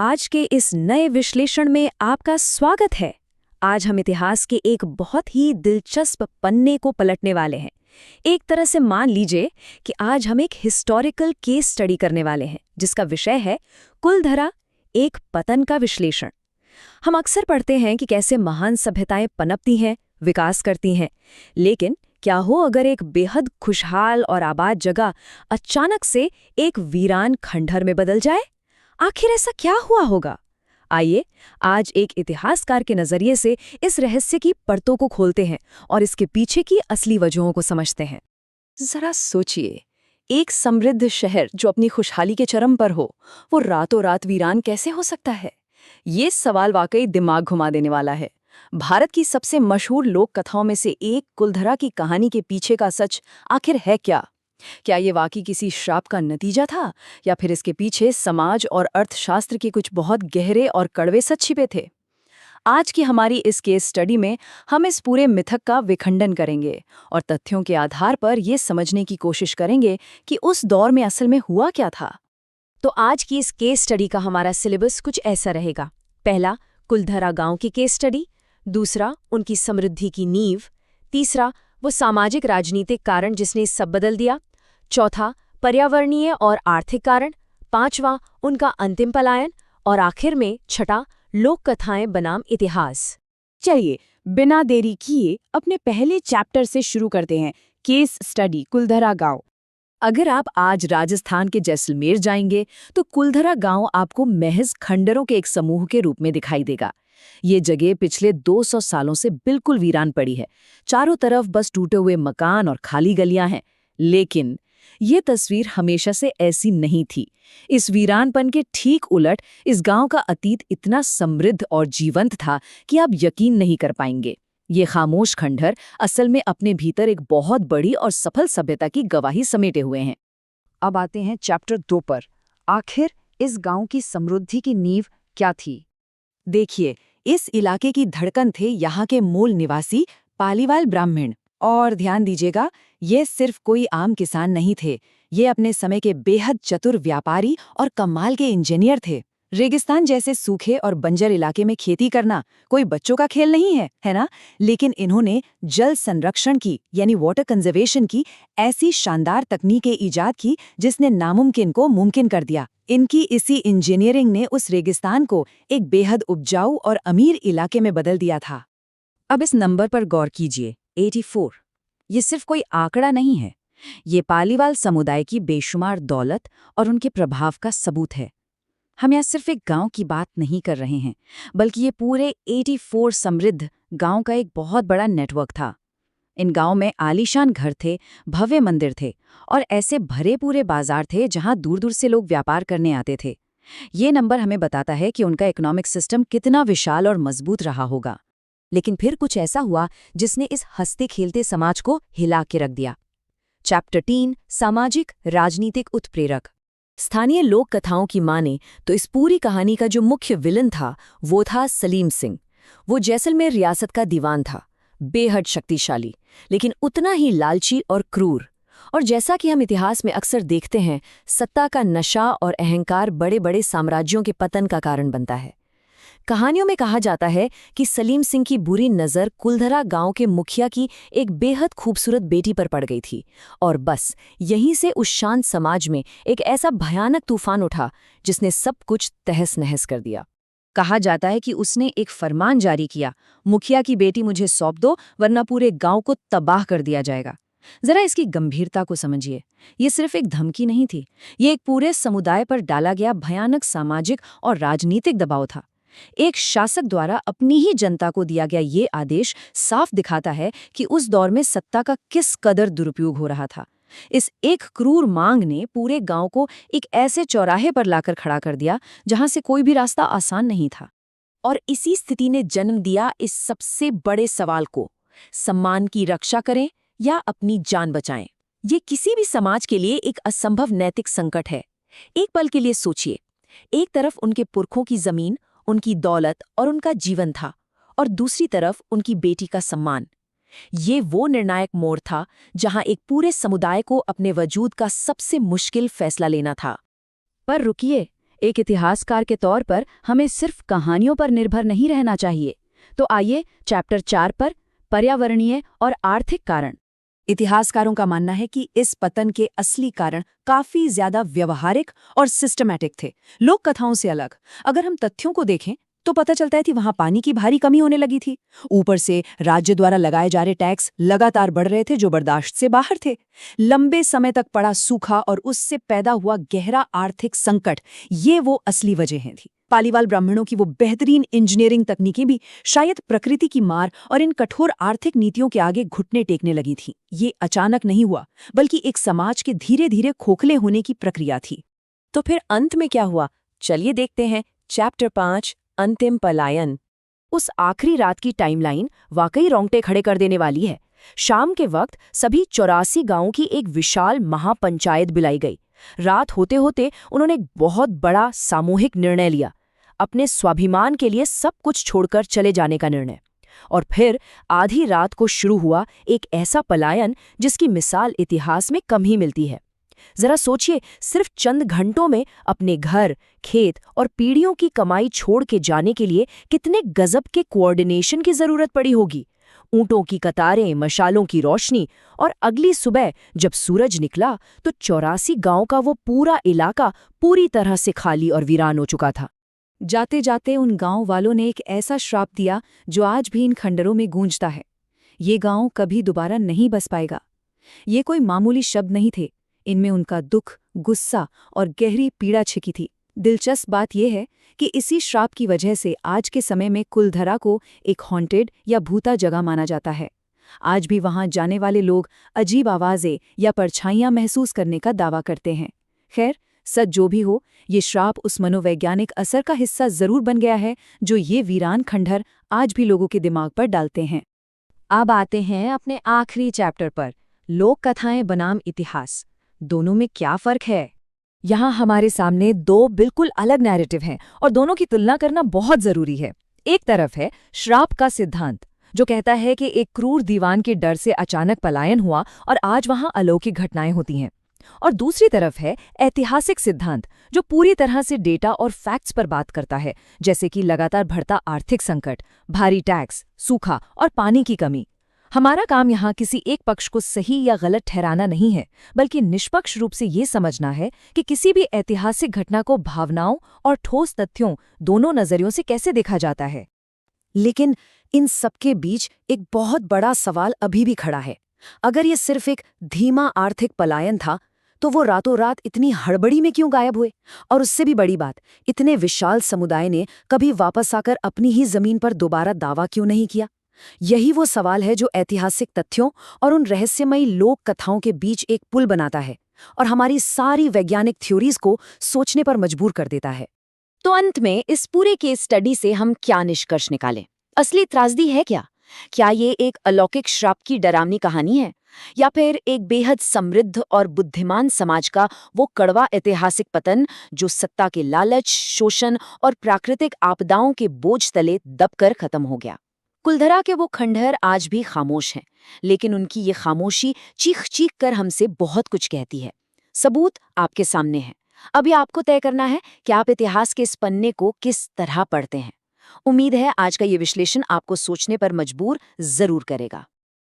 आज के इस नए विश्लेषण में आपका स्वागत है। आज हम इतिहास के एक बहुत ही दिलचस्प पन्ने को पलटने वाले हैं। एक तरह से मान लीजिए कि आज हम एक हिस्टोरिकल केस स्टडी करने वाले हैं जिसका विषय है कुलधरा, एक पतन का विश्लेषण। हम अक्सर पढ़ते हैं कि कैसे महान सभ्यताएं पनपती हैं, विकास करती हैं, लेकिन क्या हो अगर एक बेहद खुशहाल और आबाद जगह अचानक से एक वीरान खंडहर में बदल जाए? आखिर ऐसा क्या हुआ होगा? आइए आज एक इतिहासकार के नजरिए से इस रहस्य की परतों को खोलते हैं और इसके पीछे की असली वजहों को समझते हैं। जरा सोचिए, एक समृद्ध शहर जो अपनी खुशहाली के चरम पर हो, वो रातों रात वीरान कैसे हो सकता है? ये सवाल वाकई दिमाग घुमा देने वाला है। भारत की सबसे मशहूर लोक कथाओं में से एक कुलधरा की कहानी के पीछे का सच आखिर है क्या? क्या ये वाकई किसी श्राप का नतीजा था, या फिर इसके पीछे समाज और अर्थशास्त्र के कुछ बहुत गहरे और कड़वे सच छिपे थे? आज की हमारी इस केस स्टडी में हम इस पूरे मिथक का विखंडन करेंगे और तथ्यों के आधार पर ये समझने की कोशिश करेंगे कि उस दौर में असल में हुआ क्या था। तो आज की इस केस स्टडी का हमारा सिलेबस कुछ ऐसा रहेगा। पहला, कुलधरा गांव की केस स्टडी। दूसरा, उनकी समृद्धि की नींव। तीसरा, वो सामाजिक राजनीतिक कारण जिसने सब बदल दिया। चौथा, पर्यावरणीय और आर्थिक कारण। पांचवा, उनका अंतिम पलायन। और आखिर में छठा, लोक कथाएं बनाम इतिहास। चलिए बिना देरी किए अपने पहले चैप्टर से शुरू करते हैं, केस स्टडी कुलधरा गांव। अगर आप आज राजस्थान के जैसलमेर जाएंगे तो कुलधरा गांव आपको महज खंडरों के एक समूह के रूप में दिखाई देगा। ये जगह पिछले 200 सालों से बिल्कुल वीरान पड़ी है। चारों तरफ बस टूटे हुए मकान और खाली गलियां हैं। लेकिन ये तस्वीर हमेशा से ऐसी नहीं थी। इस वीरानपन के ठीक उलट इस गांव का अतीत इतना समृद्ध और जीवंत था कि आप यकीन नहीं कर पाएंगे। ये खामोश खंडहर असल में अपने भीतर एक बहुत बड़ी और सफल सभ्यता की गवाही समेटे हुए हैं। अब आते हैं चैप्टर 2 पर। आखिर इस गांव की समृद्धि की नींव क्या थी? देखिए, इस इलाके की धड़कन थे यहाँ के मूल निवासी पालीवाल ब्राह्मण। और ध्यान दीजिएगा, ये सिर्फ कोई आम किसान नहीं थे। ये अपने समय के बेहद चतुर व्यापारी और कमाल के इंजीनियर थे। रेगिस्तान जैसे सूखे और बंजर इलाके में खेती करना कोई बच्चों का खेल नहीं है ना? लेकिन इन्होंने जल संरक्षण की यानी वाटर कंजर्वेशन की ऐसी शानदार तकनीकें ईजाद की जिसने नामुमकिन को मुमकिन कर दिया। इनकी इसी इंजीनियरिंग ने उस रेगिस्तान को एक बेहद उपजाऊ और अमीर इलाके में बदल दिया था। अब इस नंबर पर गौर कीजिए, 84। ये सिर्फ कोई आंकड़ा नहीं है, ये पालीवाल समुदाय की बेशुमार दौलत और उनके प्रभाव का सबूत है। हम यहाँ सिर्फ एक गांव की बात नहीं कर रहे हैं, बल्कि ये पूरे 84 समृद्ध गांव का एक बहुत बड़ा नेटवर्क था। इन गांव में आलीशान घर थे, भव्य मंदिर थे और ऐसे भरे पूरे बाजार थे जहां दूर दूर से लोग व्यापार करने आते थे। ये नंबर हमें बताता है कि उनका इकोनॉमिक सिस्टम कितना विशाल और मजबूत रहा होगा। लेकिन फिर कुछ ऐसा हुआ जिसने इस हंसते खेलते समाज को हिला के रख दिया। चैप्टर 3, सामाजिक राजनीतिक उत्प्रेरक। स्थानीय लोक कथाओं की माने तो इस पूरी कहानी का जो मुख्य विलन था वो था सलीम सिंह। वो जैसलमेर रियासत का दीवान था, बेहद शक्तिशाली लेकिन उतना ही लालची और क्रूर। और जैसा कि हम इतिहास में अक्सर देखते हैं, सत्ता का नशा और अहंकार बड़े बड़े साम्राज्यों के पतन का कारण बनता है। कहानियों में कहा जाता है कि सलीम सिंह की बुरी नज़र कुलधरा गांव के मुखिया की एक बेहद खूबसूरत बेटी पर पड़ गई थी और बस यहीं से उस शांत समाज में एक ऐसा भयानक तूफान उठा जिसने सब कुछ तहस नहस कर दिया। कहा जाता है कि उसने एक फरमान जारी किया, मुखिया की बेटी मुझे सौंप दो वरना पूरे गांव को तबाह कर दिया जाएगा। जरा इसकी गंभीरता को समझिए। ये सिर्फ एक धमकी नहीं थी, ये एक पूरे समुदाय पर डाला गया भयानक सामाजिक और राजनीतिक दबाव था। एक शासक द्वारा अपनी ही जनता को दिया गया ये आदेश साफ दिखाता है कि उस दौर में सत्ता का किस कदर दुरुपयोग हो रहा था। इस एक क्रूर मांग ने पूरे गांव को एक ऐसे चौराहे पर लाकर खड़ा कर दिया जहां से कोई भी रास्ता आसान नहीं था। और इसी स्थिति ने जन्म दिया इस सबसे बड़े सवाल को, सम्मान की रक्षा करें या अपनी जान बचाएं। ये किसी भी समाज के लिए एक असंभव नैतिक संकट है। एक पल के लिए सोचिए, एक तरफ उनके पुरखों की जमीन, उनकी दौलत और उनका जीवन था, और दूसरी तरफ उनकी बेटी का सम्मान। ये वो निर्णायक मोड़ था जहां एक पूरे समुदाय को अपने वजूद का सबसे मुश्किल फैसला लेना था। पर रुकिए, एक इतिहासकार के तौर पर हमें सिर्फ कहानियों पर निर्भर नहीं रहना चाहिए। तो आइए चैप्टर 4 पर पर्यावरणीय और आर्थिक कारण। इतिहासकारों का मानना है कि इस पतन के असली कारण काफी ज्यादा व्यवहारिक और सिस्टमैटिक थे, लोक कथाओं से अलग। अगर हम तथ्यों को देखें तो पता चलता है कि वहां पानी की भारी कमी होने लगी थी। ऊपर से राज्य द्वारा लगाए जा रहे टैक्स लगातार बढ़ रहे थे जो बर्दाश्त से बाहर थे। लंबे समय तक पड़ा सूखा और उससे पैदा हुआ गहरा आर्थिक संकट, ये वो असली वजहें थी। पालीवाल ब्राह्मणों की वो बेहतरीन इंजीनियरिंग तकनीकें भी शायद प्रकृति की मार और इन कठोर आर्थिक नीतियों के आगे घुटने टेकने लगी थी। ये अचानक नहीं हुआ, बल्कि एक समाज के धीरे धीरे खोखले होने की प्रक्रिया थी। तो फिर अंत में क्या हुआ, चलिए देखते हैं। चैप्टर 5, अंतिम पलायन। उस आखिरी रात की टाइमलाइन वाकई रोंगटे खड़े कर देने वाली है। शाम के वक्त सभी 84 गांवों की एक विशाल महापंचायत बुलाई गई। रात होते होते उन्होंने एक बहुत बड़ा सामूहिक निर्णय लिया, अपने स्वाभिमान के लिए सब कुछ छोड़कर चले जाने का निर्णय। और फिर आधी रात को शुरू हुआ एक ऐसा पलायन जिसकी मिसाल इतिहास में कम ही मिलती है। जरा सोचिए, सिर्फ चंद घंटों में अपने घर, खेत और पीढ़ियों की कमाई छोड़ के जाने के लिए कितने गजब के कोऑर्डिनेशन की जरूरत पड़ी होगी। ऊंटों की कतारें, मशालों की रोशनी, और अगली सुबह जब सूरज निकला तो 84 गांव का वो पूरा इलाका पूरी तरह से खाली और वीरान हो चुका था। जाते जाते उन गांव वालों ने एक ऐसा श्राप दिया जो आज भी इन खंडरों में गूंजता है। ये गांव कभी दोबारा नहीं बस पाएगा। ये कोई मामूली शब्द नहीं थे, इनमें उनका दुख, गुस्सा और गहरी पीड़ा छिपी थी। दिलचस्प बात यह है कि इसी श्राप की वजह से आज के समय में कुलधरा को एक हॉन्टेड या भूता जगह माना जाता है। आज भी वहां जाने वाले लोग अजीब आवाजें या परछाइयां महसूस करने का दावा करते हैं। खैर, सच जो भी हो, ये श्राप उस मनोवैज्ञानिक असर का हिस्सा जरूर बन गया है जो ये वीरान खंडहर आज भी लोगों के दिमाग पर डालते हैं। अब आते हैं अपने आखिरी चैप्टर पर, लोक कथाएं बनाम इतिहास। दोनों में क्या फर्क है? यहाँ हमारे सामने दो बिल्कुल अलग नैरेटिव हैं और दोनों की तुलना करना बहुत जरूरी है। एक तरफ है श्राप का सिद्धांत, जो कहता है कि एक क्रूर दीवान के डर से अचानक पलायन हुआ और आज वहां अलौकिक घटनाएं होती हैं। और दूसरी तरफ है ऐतिहासिक सिद्धांत, जो पूरी तरह से डेटा और फैक्ट्स पर बात करता है, जैसे कि लगातार बढ़ता आर्थिक संकट, भारी टैक्स, सूखा और पानी की कमी। हमारा काम यहाँ किसी एक पक्ष को सही या गलत ठहराना नहीं है, बल्कि निष्पक्ष रूप से ये समझना है कि किसी भी ऐतिहासिक घटना को भावनाओं और ठोस तथ्यों दोनों नजरियों से कैसे देखा जाता है। लेकिन इन सबके बीच एक बहुत बड़ा सवाल अभी भी खड़ा है। अगर ये सिर्फ एक धीमा आर्थिक पलायन था, तो वो रातों रात इतनी हड़बड़ी में क्यों गायब हुए? और उससे भी बड़ी बात, इतने विशाल समुदाय ने कभी वापस आकर अपनी ही जमीन पर दोबारा दावा क्यों नहीं किया? यही वो सवाल है जो ऐतिहासिक तथ्यों और उन रहस्यमयी लोक कथाओं के बीच एक पुल बनाता है और हमारी सारी वैज्ञानिक थ्योरीज को सोचने पर मजबूर कर देता है। तो अंत में इस पूरे केस स्टडी से हम क्या निष्कर्ष निकालें? असली त्रासदी है क्या? क्या ये एक अलौकिक श्राप की डरावनी कहानी है, या फिर एक बेहद समृद्ध और बुद्धिमान समाज का वो कड़वा ऐतिहासिक पतन जो सत्ता के लालच, शोषण और प्राकृतिक आपदाओं के बोझ तले दबकर खत्म हो गया? कुलधरा के वो खंडहर आज भी खामोश हैं, लेकिन उनकी ये खामोशी चीख चीख कर हमसे बहुत कुछ कहती है। सबूत आपके सामने है। अभी आपको तय करना है कि आप इतिहास के इस पन्ने को किस तरह पढ़ते हैं। उम्मीद है आज का ये विश्लेषण आपको सोचने पर मजबूर जरूर करेगा।